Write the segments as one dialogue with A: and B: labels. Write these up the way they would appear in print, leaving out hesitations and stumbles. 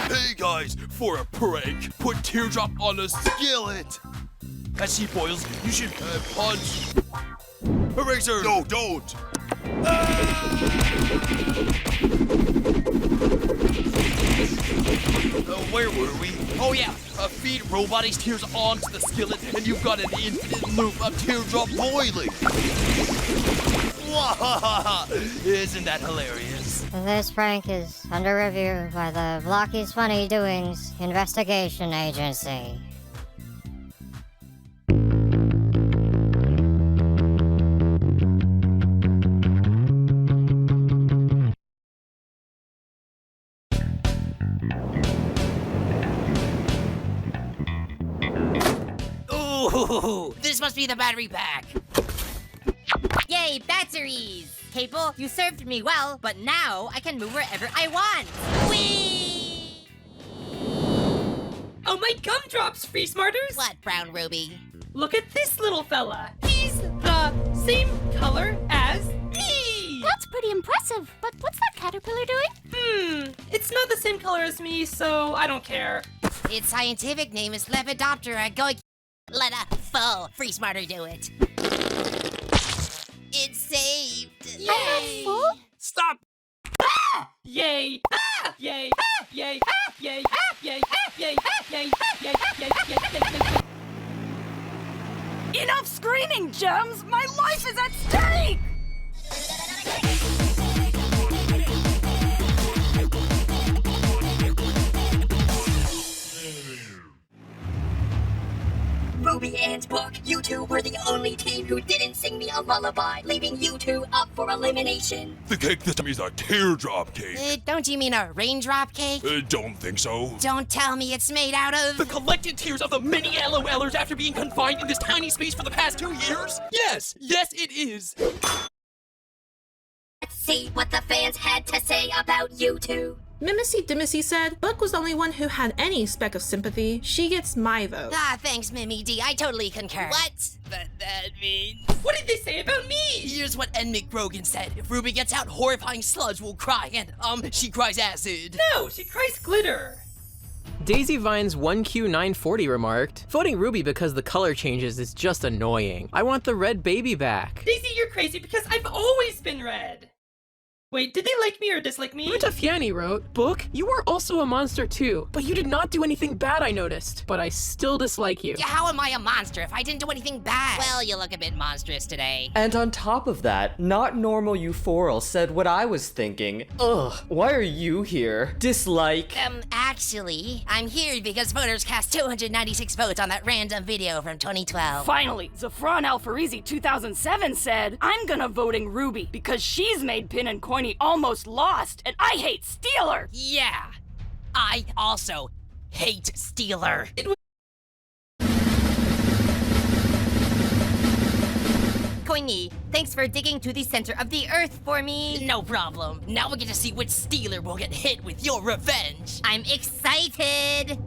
A: Hey guys, for a prank, put Teardrop on a skillet. As she boils, you should punch. Eraser! No, don't! Where were we? Oh yeah, feed Roboti's tears onto the skillet and you've got an infinite loop of Teardrop boiling. Isn't that hilarious?
B: This prank is under review by the Blocky's Funny Doings Investigation Agency.
C: Ooh, this must be the battery pack.
D: Yay, batteries! Cable, you served me well, but now I can move wherever I want. Whee!
E: Oh my gumdrops, Free Smarters!
D: What, Brown Ruby?
E: Look at this little fella. He's the same color as me!
F: That's pretty impressive, but what's that caterpillar doing?
E: It's not the same color as me, so I don't care.
D: Its scientific name is Lepidoptera. Let a full Free Smarter do it. It's saved.
F: I'm not full?
A: Stop!
E: Ah! Yay! Ah! Yay! Ah! Yay! Ah! Yay! Ah! Yay! Ah! Yay! Ah! Yay! Yay! Yay! Yay!
G: Enough screaming, Gems! My life is at stake!
H: Ruby and Book, you two were the only team who didn't sing me a lullaby, leaving you two up for elimination.
A: The cake this time is a teardrop cake.
D: Don't you mean a raindrop cake?
A: Don't think so.
D: Don't tell me it's made out of...
C: The collected tears of the many LOLers after being confined in this tiny space for the past 2 years? Yes, it is.
H: Let's see what the fans had to say about you two.
I: Mimissy Dimissy said, Book was the only one who had any speck of sympathy. She gets my vote.
D: Ah, thanks, Mimi D. I totally concur.
C: What? That means...
E: What did they say about me?
C: Here's what N. McBrogan said. If Ruby gets out, horrifying sludge will cry, and, she cries acid.
E: No, she cries glitter.
J: Daisy Vines 1Q940 remarked, voting Ruby because the color changes is just annoying. I want the red baby back.
E: Daisy, you're crazy because I've always been red. Wait, did they like me or dislike me?
J: Ruta Fiani wrote, Book, you are also a monster too, but you did not do anything bad, I noticed, but I still dislike you.
D: How am I a monster if I didn't do anything bad? Well, you look a bit monstrous today.
K: And on top of that, Not Normal Euphorial said what I was thinking. Ugh, why are you here? Dislike.
D: Actually, I'm here because voters cast 296 votes on that random video from 2012.
G: Finally, Zafran Alfarizi 2007 said, I'm gonna voting Ruby because she's made Pin and Coiny almost lost, and I hate Steeler!
C: Yeah, I also hate Steeler.
D: Coiny, thanks for digging to the center of the earth for me.
C: No problem. Now we get to see which Steeler will get hit with your revenge.
D: I'm excited.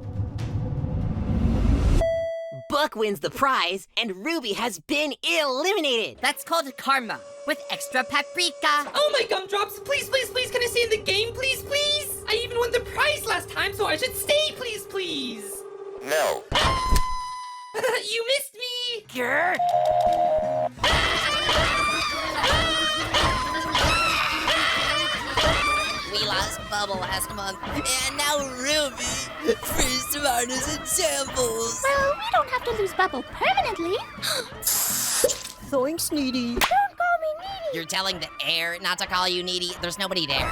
L: Book wins the prize, and Ruby has been eliminated.
D: That's called karma, with extra paprika.
E: Oh my gumdrops, please, please, please, can I stay in the game, please, please? I even won the prize last time, so I should stay, please, please.
A: No.
E: You missed me!
L: Grr.
D: We lost Bubble last month, and now Ruby. Free Smarters and Shambles.
F: Well, we don't have to lose Bubble permanently.
L: Thanks, Needy.
F: Don't call me needy.
D: You're telling the air not to call you needy? There's nobody there.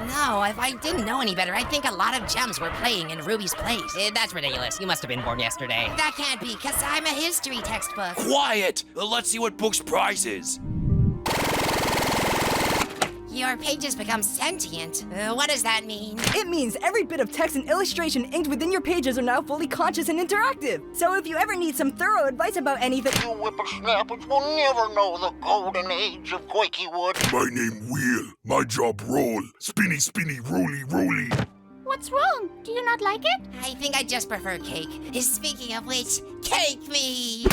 D: No, if I didn't know any better, I'd think a lot of gems were playing in Ruby's place. That's ridiculous. You must have been born yesterday. That can't be, because I'm a history textbook.
A: Quiet! Let's see what Book's prize is.
D: Your pages become sentient. What does that mean?
G: It means every bit of text and illustration inked within your pages are now fully conscious and interactive. So if you ever need some thorough advice about anything,
M: you whippersnappers will never know the golden age of Quakeywood.
A: My name Wheel. My job roll. Spinny, spinny, roly, roly.
F: What's wrong? Do you not like it?
D: I think I just prefer cake. Speaking of which, cake me!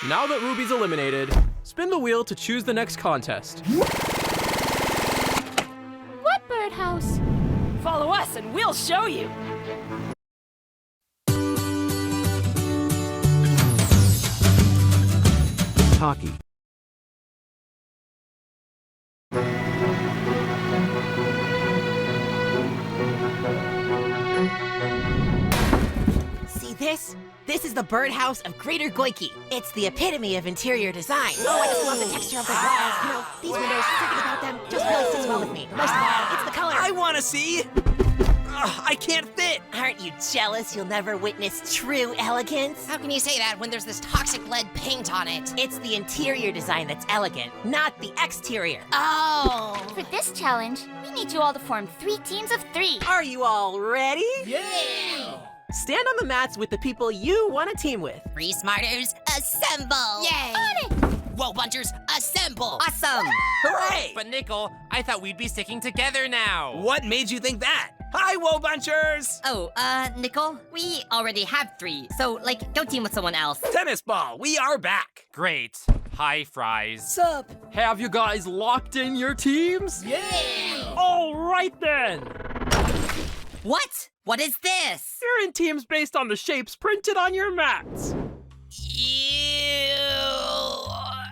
J: Now that Ruby's eliminated, spin the wheel to choose the next contest.
F: What birdhouse?
G: follow us us and we'll show you.
N: Talkie.
L: See this? This is the birdhouse of Greater Goiki. It's the epitome of interior design. Oh, I just love the texture of the walls. You know, these windows, something about them just really sits well with me. Most of all, it's the color.
C: I want to see. I can't fit.
L: Aren't you jealous you'll never witness true elegance?
D: How can you say that when there's this toxic lead paint on it?
L: It's the interior design that's elegant, not the exterior.
D: Oh.
F: For this challenge, we need you all to form 3 teams of 3.
L: Are you all ready?
D: Yeah.
L: Stand on the mats with the people you want to team with.
D: Free Smarters, assemble!
F: Yay!
D: On it! Whoa Bunchers, assemble!
L: Awesome!
C: Hooray!
O: But Nickel, I thought we'd be sticking together now.
C: What made you think that? Hi, Whoa Bunchers!
P: Oh, Nickel, we already have 3, so, like, go team with someone else.
C: Tennis ball, we are back.
O: Great. Hi, Fries.
J: Sup? Have you guys locked in your teams?
D: Yeah!
J: All right then!
P: What? What is this?
J: You're in teams based on the shapes printed on your mats.
D: Ew!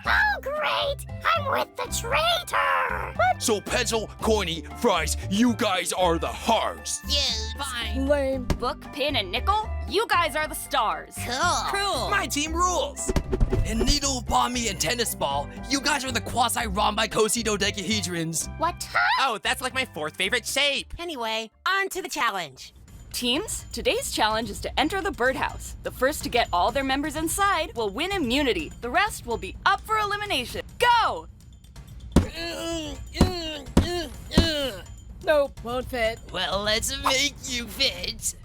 F: Oh, great! I'm with the traitor! What?
A: So Pencil, Coiny, Fries, you guys are the hearts.
D: Yeah, fine.
G: Lame. Book, Pin, and Nickel, you guys are the stars.
D: Cool.
C: My team rules.
Q: And Needle, Bomby, and Tennis Ball, you guys are the quasi-rhombicosydodecahedrons.
F: What?
O: Oh, that's like my 4th favorite shape.
L: Anyway, on to the challenge.
G: Teams, today's challenge is to enter the birdhouse. The first to get all their members inside will win immunity. The rest will be up for elimination. Go!
P: Nope, won't fit.
Q: Well, let's make you fit.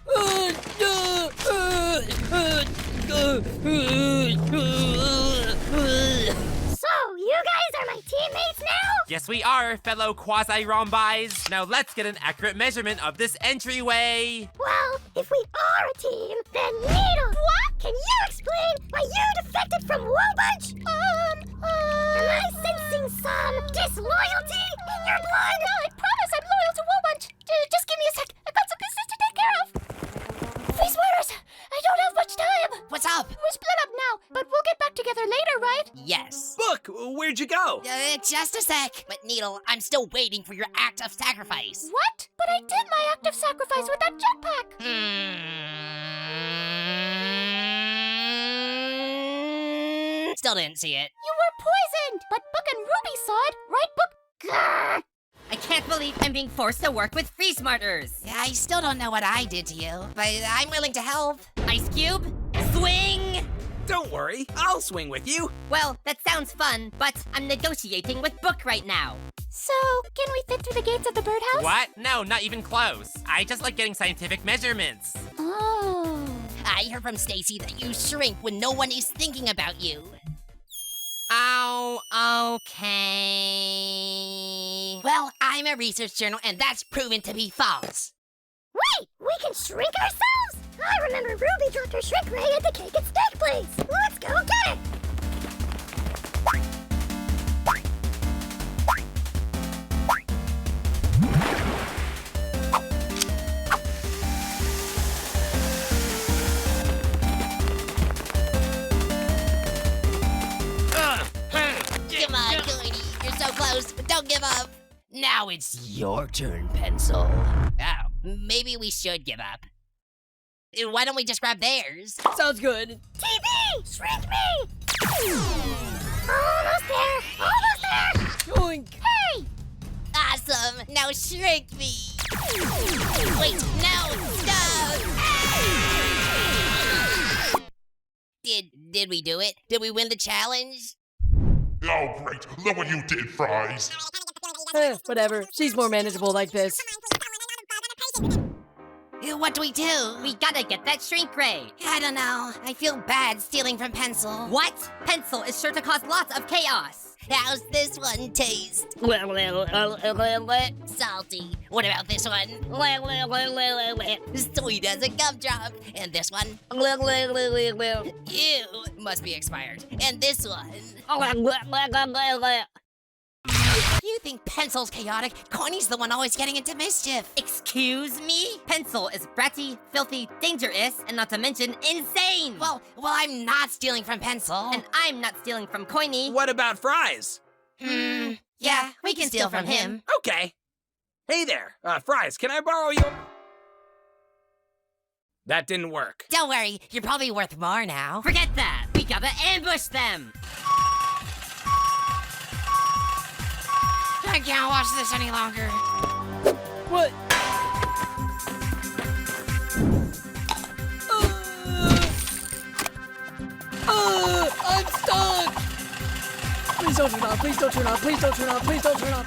F: So, you guys are my teammates now?
O: Yes, we are, fellow quasi-rhombis. Now let's get an accurate measurement of this entryway.
F: Well, if we are a team, then Needle! What? Can you explain why you defected from Wobunch? Am I sensing some disloyalty in your blood? No, I promise I'm loyal to Wobunch. Just give me a sec. I've got some business to take care of. Face Waters, I don't have much time.
D: What's up?
F: We're split up now, but we'll get back together later, right?
D: Yes.
C: Book, where'd you go?
D: Just a sec. But Needle, I'm still waiting for your act of sacrifice.
F: What? But I did my act of sacrifice with that jetpack.
D: Still didn't see it.
F: You were poisoned, but Book and Ruby saw it, right, Book? Grr.
P: I can't believe I'm being forced to work with Free Smarters.
D: I still don't know what I did to you, but I'm willing to help.
P: Ice Cube, swing!
C: Don't worry, I'll swing with you.
P: Well, that sounds fun, but I'm negotiating with Book right now.
F: So, can we fit through the gates of the birdhouse?
O: What? No, not even close. I just like getting scientific measurements.
F: Oh.
D: I heard from Stacy that you shrink when no one is thinking about you.
P: Oh, okay.
D: Well, I'm a research journal, and that's proven to be false.
F: Wait, we can shrink ourselves? I remember Ruby dropped her shrink ray at the cake and steak place. Let's go get it.
D: Come on, Coiny. You're so close, but don't give up. Now it's your turn, Pencil. Oh, maybe we should give up. Why don't we just grab theirs?
P: Sounds good.
F: TV, shrink me. Almost there, almost there.
P: Yoink.
F: Hey.
D: Awesome. Now shrink me. Wait, no, stop. Did we do it? Did we win the challenge?
M: Oh, great. Look what you did, Fries.
P: Whatever. She's more manageable like this.
D: What do?
P: We gotta get that shrink ray.
D: I don't know. I feel bad stealing from Pencil.
P: What? Pencil is sure to cause lots of chaos.
D: How's this one taste? Salty. What about this one? Sweet as a gumdrop. And this one? Ew, must be expired. And this one? You think Pencil's chaotic? Coiny's the one always getting into mischief.
P: Excuse me? Pencil is bratty, filthy, dangerous, and not to mention insane.
D: Well, I'm not stealing from Pencil.
P: And I'm not stealing from Coiny.
N: What about Fries?
D: Yeah, we can steal from him.
N: Okay. Hey there, Fries, can I borrow your... That didn't work.
D: Don't worry, you're probably worth more now.
P: Forget that. We gotta ambush them.
D: I can't watch this any longer.
J: What?
E: I'm stuck!
J: Please don't turn off, please don't turn off, please don't turn off, please don't turn off.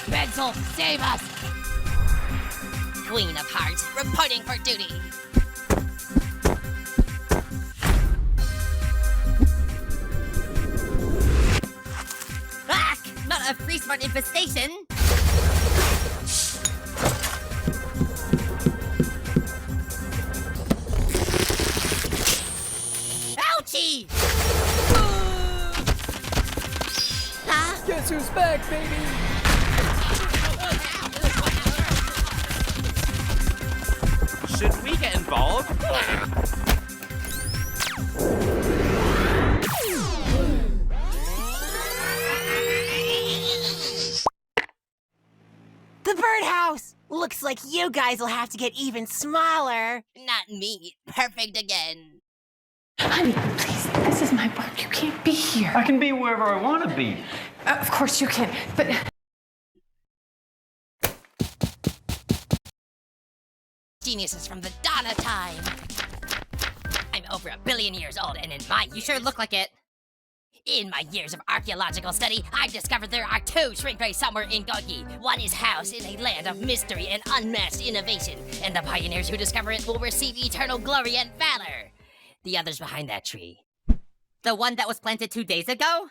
D: Pencil, save us! Queen of Hearts, reporting for duty.
P: Ah! Not a free smart infestation.
D: Ouchie!
J: Guess who's back, baby?
O: Should we get involved?
L: The birdhouse! Looks like you guys will have to get even smaller.
D: Not me. Perfect again.
R: Honey, please, this is my work. You can't be here.
S: I can be wherever I want to be.
R: Of course you can, but...
D: Geniuses from the dawn of time. I'm over 1 billion years old, and in my
P: You sure look like it.
D: In my years of archaeological study, I've discovered there are 2 shrink rays somewhere in Goiki. One is housed in a land of mystery and unmatched innovation, and the pioneers who discover it will receive eternal glory and valor. The other's behind that tree.
P: The one that was planted 2 days ago?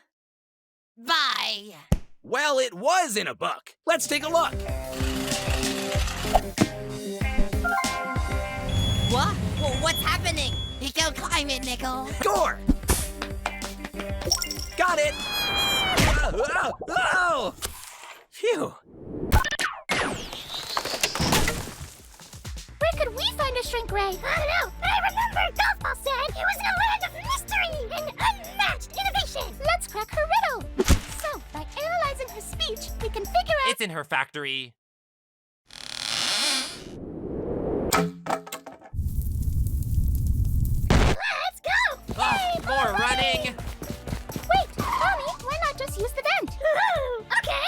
D: Bye!
N: Well, it was in a book. Let's take a look.
P: What? What's happening?
D: Go climb it, Nickel.
N: Score! Got it! Oh! Phew.
F: Where could we find a shrink ray? I don't know, but I remember Golfball said it was in a land of mystery and unmatched innovation. Let's crack her riddle. So, by analyzing her speech, we can figure out...
O: It's in her factory.
F: Let's go! Yay,
O: More running!
F: Wait, Tommy, why not just use the vent? Okay!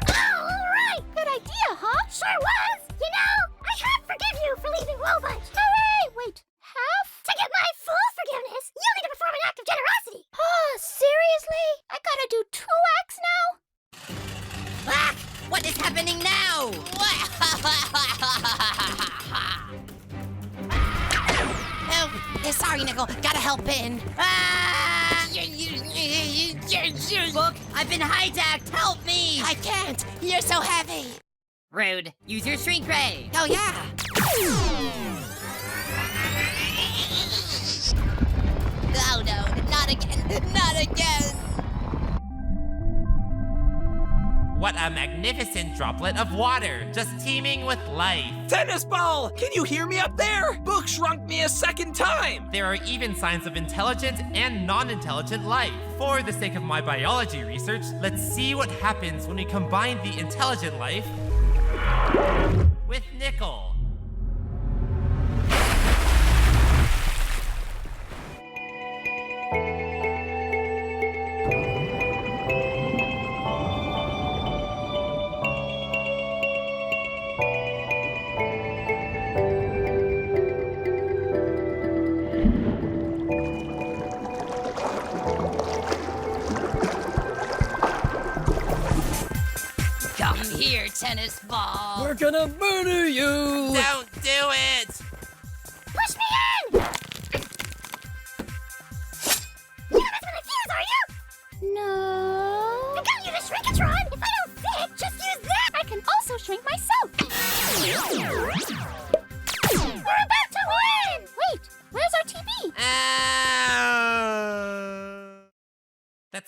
F: Alright! Good idea, huh? Sure was! You know, I half forgive you for leaving Wobunch. Hooray! Wait, half? To get my full forgiveness, you'll need to perform an act of generosity. Oh, seriously? I gotta do 2 acts now?
D: Ah! What is happening now? Oh, sorry, Nickel. Gotta help in. Ah!
P: Look, I've been hijacked. Help me!
D: I can't. You're so heavy.
P: Rude. Use your shrink ray.
D: Oh, yeah. Oh, no. Not again. Not again.
O: What a magnificent droplet of water, just teeming with life.
N: Tennis ball! Can you hear me up there? Book shrunk me a second time!
O: There are even signs of intelligent and non-intelligent life. For the sake of my biology research, let's see what happens when we combine the intelligent life with nickel.
D: Come here, tennis ball.
J: We're gonna murder you!
O: Don't do it!
F: Push me in!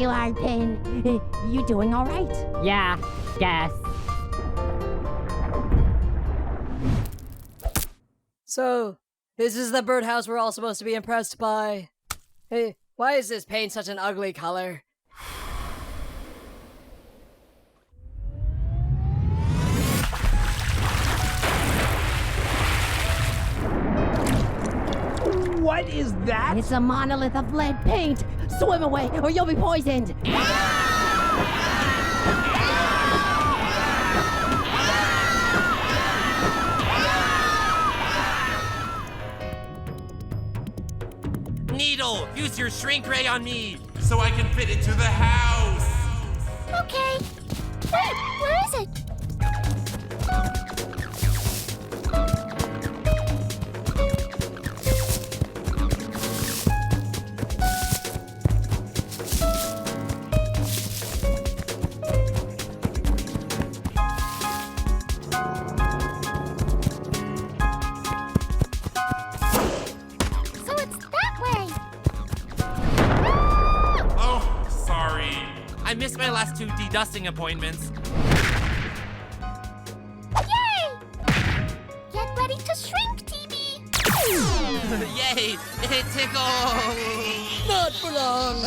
T: you are, Pin. You doing all right?
E: Yeah, guess.
U: So, this is the birdhouse we're all supposed to be impressed by. Hey, why is this paint such an ugly color?
V: What is that?
T: It's a monolith of lead paint. Swim away, or you'll be poisoned.
O: Needle, use your shrink ray on me so I can fit into the house.
F: Okay. Where is it? So it's that way.
O: Oh, sorry. I missed my last 2 dedusting appointments.
F: Yay! Get ready to shrink, TB.
O: Yay! It tickles!
U: Not for long.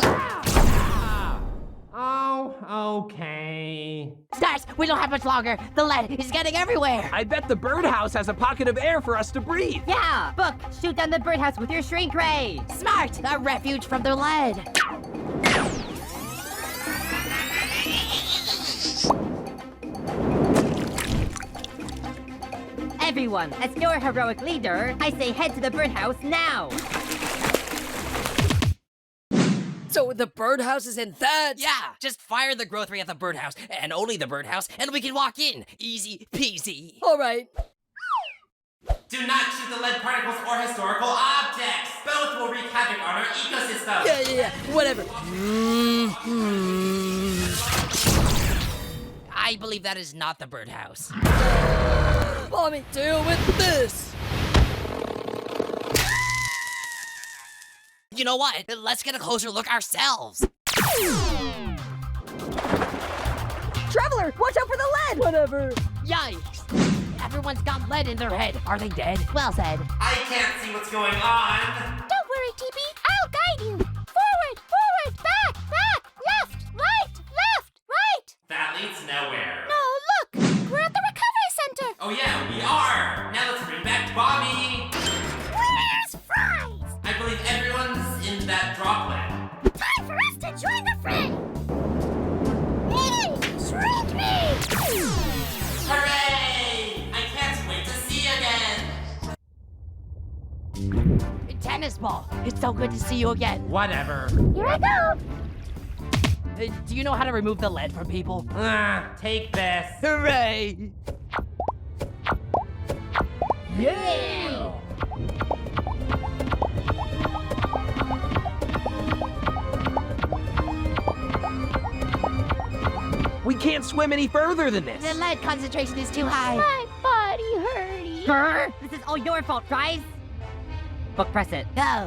O: Oh, okay.
T: Stars, we don't have much longer. The lead is getting everywhere.
V: I bet the birdhouse has a pocket of air for us to breathe.
E: Yeah, Book, shoot down the birdhouse with your shrink ray.
T: Smart, a refuge from the lead.
E: Everyone, as your heroic leader, I say head to the birdhouse now.
U: So the birdhouse is in that?
D: Yeah, just fire the growth ray at the birdhouse, and only the birdhouse, and we can walk in. Easy peasy.
U: All right.
O: Do not shoot the lead particles or historical objects. Both will wreak havoc on our ecosystem.
U: Yeah. Whatever.
D: I believe that is not the birdhouse.
U: Mommy, deal with this.
D: You know what? Let's get a closer look ourselves.
G: Traveler, watch out for the lead!
U: Whatever.
T: Yikes. Everyone's got lead in their head. Are they dead? Well said.
O: I can't see what's going on.
F: Don't worry, TB. I'll guide you. Forward, back, left, right.
O: That leads nowhere.
F: No, look. We're at the recovery center.
O: Oh yeah, we are. Now let's bring back Bobby.
F: Where's Fries?
O: I believe everyone's in that droplet.
F: Time for us to join the fray. Hey, shrink me.
O: Hooray! I can't wait to see you again.
T: Tennis ball. It's so good to see you again.
O: Whatever.
F: Here I go.
D: Do you know how to remove the lead from people?
O: Take this.
D: Hooray!
V: Yeah! We can't swim any further than this.
T: The lead concentration is too high.
F: My body hurty.
E: Grr! This is all your fault, Fries. Book, press it.
T: Go.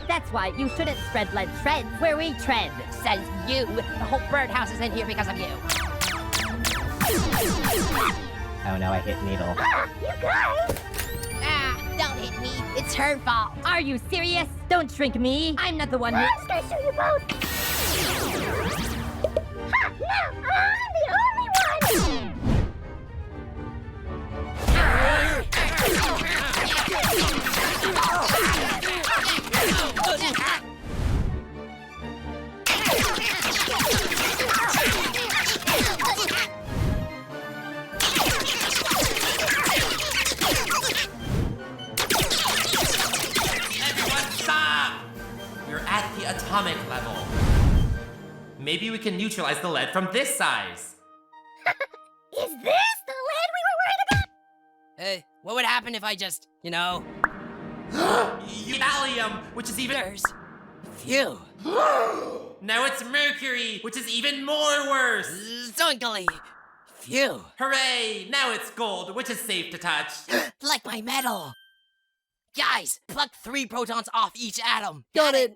E: That's why you shouldn't spread lead shreds where we tread.
T: Says you. The whole birdhouse is in here because of you.
E: Oh no, I hit Needle.
F: You guys.
T: Don't hit me. It's her fault.
E: Are you serious? Don't shrink me. I'm not the one who...
F: I'm gonna shoot you both. Ha! Now I'm the only one.
O: Everyone stop! We're at the atomic level. Maybe we can neutralize the lead from this size.
F: Is this the lead we were worried about?
D: Hey, what would happen if I just,
O: Thallium, which is even...
D: Phew.
O: Now it's mercury, which is even more worse.
D: Zoinkly. Phew.
O: Hooray! Now it's gold, which is safe to touch.
D: Like my metal. Guys, pluck 3 protons off each atom.
U: Got it.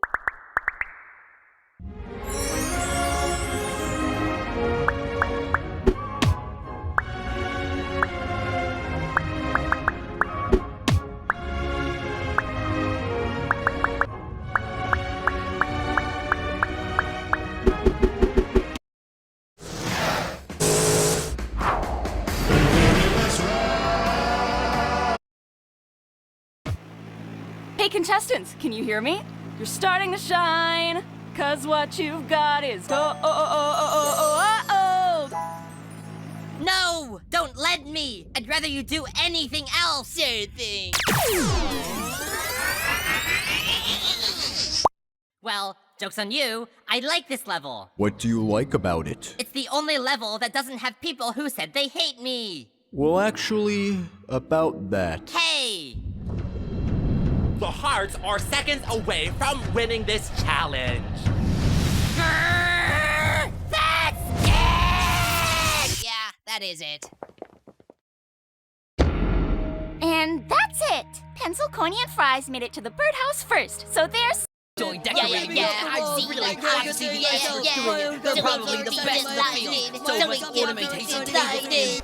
G: contestants, can you hear me? You're starting to shine, cause what you've got is gold.
P: No! Don't let me! I'd rather you do anything else!
D: Sure thing.
P: Well, joke's on you. I like this level.
W: What do you like about it?
P: It's the only level that doesn't have people who said they hate me.
W: Well, actually, about that.
P: Hey!
C: The Hearts are seconds away from winning this challenge.
P: That's it!
D: Yeah, that is it.
F: And that's it! Pencil, Corny, and Fries made it to the birdhouse first, so there's...
D: Toy decorating. I've seen the they're probably the best in the field. So much ornamentation taken.